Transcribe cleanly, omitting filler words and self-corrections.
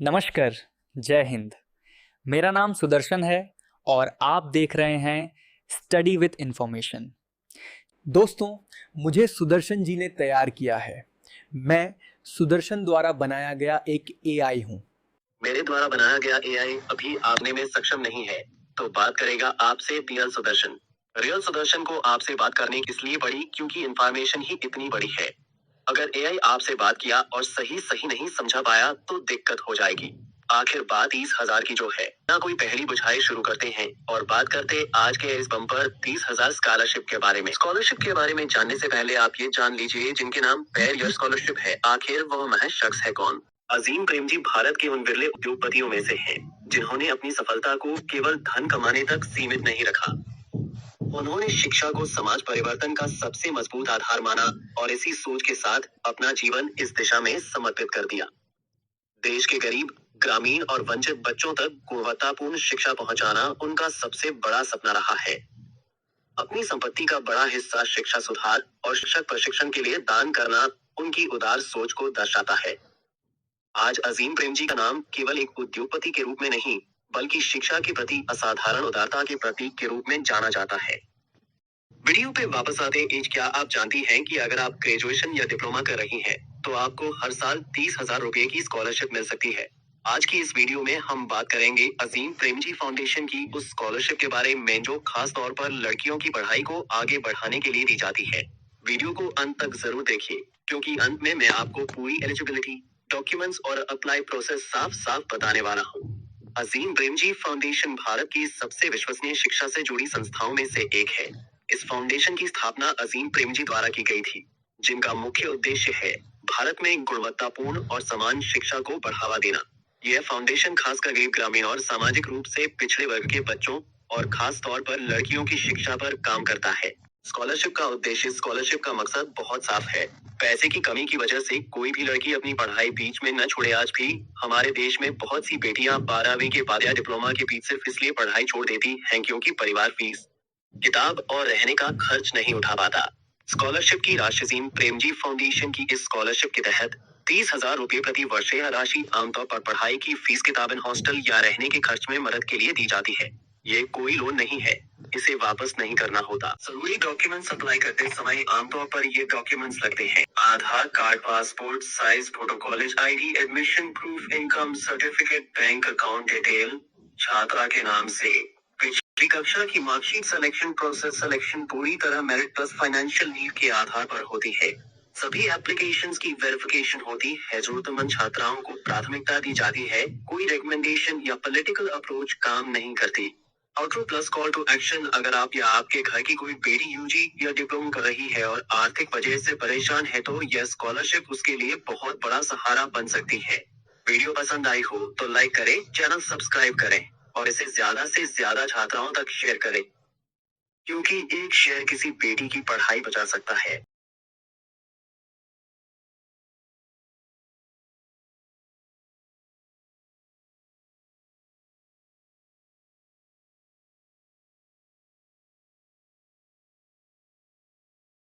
नमस्कार, जय हिंद। मेरा नाम सुदर्शन है और आप देख रहे हैं स्टडी विथ इंफॉर्मेशन। दोस्तों, मुझे सुदर्शन जी ने तैयार किया है। मैं सुदर्शन द्वारा बनाया गया एक एआई हूँ। मेरे द्वारा बनाया गया एआई अभी आपने में सक्षम नहीं है, तो बात करेगा आपसे रियल सुदर्शन। रियल सुदर्शन को आपसे बात करने इसलिए पड़ी क्योंकि इंफॉर्मेशन ही इतनी बड़ी है। अगर एआई आपसे बात किया और सही सही नहीं समझा पाया तो दिक्कत हो जाएगी। आखिर बात 30,000 की जो है ना, कोई पहली बुझाई शुरू करते हैं और बात करते आज के इस बम्पर 30,000 स्कॉलरशिप के बारे में। स्कॉलरशिप के बारे में जानने से पहले आप ये जान लीजिए जिनके नाम पेयर ईयर स्कॉलरशिप है, आखिर वह महज शख्स है कौन। अजीम प्रेमजी भारत के उन विरले उद्योगपतियों में से हैं, जिन्होंने अपनी सफलता को केवल धन कमाने तक सीमित नहीं रखा। उन्होंने शिक्षा को समाज परिवर्तन का सबसे मजबूत आधार माना और इसी सोच के साथ अपना जीवन इस दिशा में समर्पित कर दिया। देश के गरीब, ग्रामीण और वंचित बच्चों तक गुणवत्तापूर्ण शिक्षा पहुंचाना उनका सबसे बड़ा सपना रहा है। अपनी संपत्ति का बड़ा हिस्सा शिक्षा सुधार और शिक्षक प्रशिक्षण के लिए दान करना उनकी उदार सोच को दर्शाता है। आज अजीम प्रेमजी का नाम केवल एक उद्योगपति के रूप में नहीं, बल्कि शिक्षा के प्रति असाधारण उदारता के प्रतीक के रूप में जाना जाता है। वीडियो पे वापस आते हैं। क्या आप जानती हैं कि अगर आप ग्रेजुएशन या डिप्लोमा कर रही हैं, तो आपको हर साल 30,000 रुपए की स्कॉलरशिप मिल सकती है। आज की इस वीडियो में हम बात करेंगे अजीम प्रेमजी फाउंडेशन की उस स्कॉलरशिप के बारे में जो खास तौर पर लड़कियों की पढ़ाई को आगे बढ़ाने के लिए दी जाती है। वीडियो को अंत तक जरूर देखिए, क्योंकि अंत में मैं आपको पूरी एलिजिबिलिटी, डॉक्यूमेंट्स और अप्लाई प्रोसेस साफ साफ बताने वाला हूँ। अजीम प्रेमजी फाउंडेशन भारत की सबसे विश्वसनीय शिक्षा से जुड़ी संस्थाओं में से एक है। इस फाउंडेशन की स्थापना अजीम प्रेमजी द्वारा की गई थी, जिनका मुख्य उद्देश्य है भारत में गुणवत्तापूर्ण और समान शिक्षा को बढ़ावा देना। यह फाउंडेशन खासकर गरीब, ग्रामीण और सामाजिक रूप से पिछड़े वर्ग के बच्चों और खास तौर पर लड़कियों की शिक्षा पर काम करता है। स्कॉलरशिप का उद्देश्य, स्कॉलरशिप का मकसद बहुत साफ है। पैसे की कमी की वजह से कोई भी लड़की अपनी पढ़ाई बीच में न छोड़े। आज भी हमारे देश में बहुत सी बेटियां 12वीं के बाद या डिप्लोमा के बीच सिर्फ इसलिए पढ़ाई छोड़ देती हैं क्योंकि परिवार फीस, किताब और रहने का खर्च नहीं उठा पाता। स्कॉलरशिप की राशि, अजीम प्रेमजी फाउंडेशन की इस स्कॉलरशिप के तहत 30,000 रुपए प्रति वर्ष यह राशि आमतौर पर पढ़ाई की फीस, किताबें, हॉस्टल या रहने के खर्च में मदद के लिए दी जाती है। ये कोई लोन नहीं है, इसे वापस नहीं करना होता। जरूरी डॉक्यूमेंट्स अप्लाई करते समय आमतौर पर ये डॉक्यूमेंट्स लगते हैं: Aadhaar card, passport size photo, college ID, admission proof, income certificate, bank account detail, छात्रा के नाम से पिछली कक्षा की मार्कशीट। सिलेक्शन प्रोसेस, सिलेक्शन पूरी तरह मेरिट प्लस फाइनेंशियल नीड के आधार पर होती है। सभी एप्लीकेशंस की वेरिफिकेशन होती है, जरूरतमंद छात्राओं को प्राथमिकता दी जाती है। कोई रिकमेंडेशन या पॉलिटिकल अप्रोच काम नहीं करती। Outro plus call to action, अगर आप या आपके घर की कोई बेटी यूजी या डिप्लोमा कर रही है और आर्थिक वजह से परेशान है, तो यह स्कॉलरशिप उसके लिए बहुत बड़ा सहारा बन सकती है। वीडियो पसंद आई हो तो लाइक करें, चैनल सब्सक्राइब करें और इसे ज्यादा से ज्यादा छात्राओं तक शेयर करें, क्योंकि एक शेयर किसी बेटी की पढ़ाई बचा सकता है।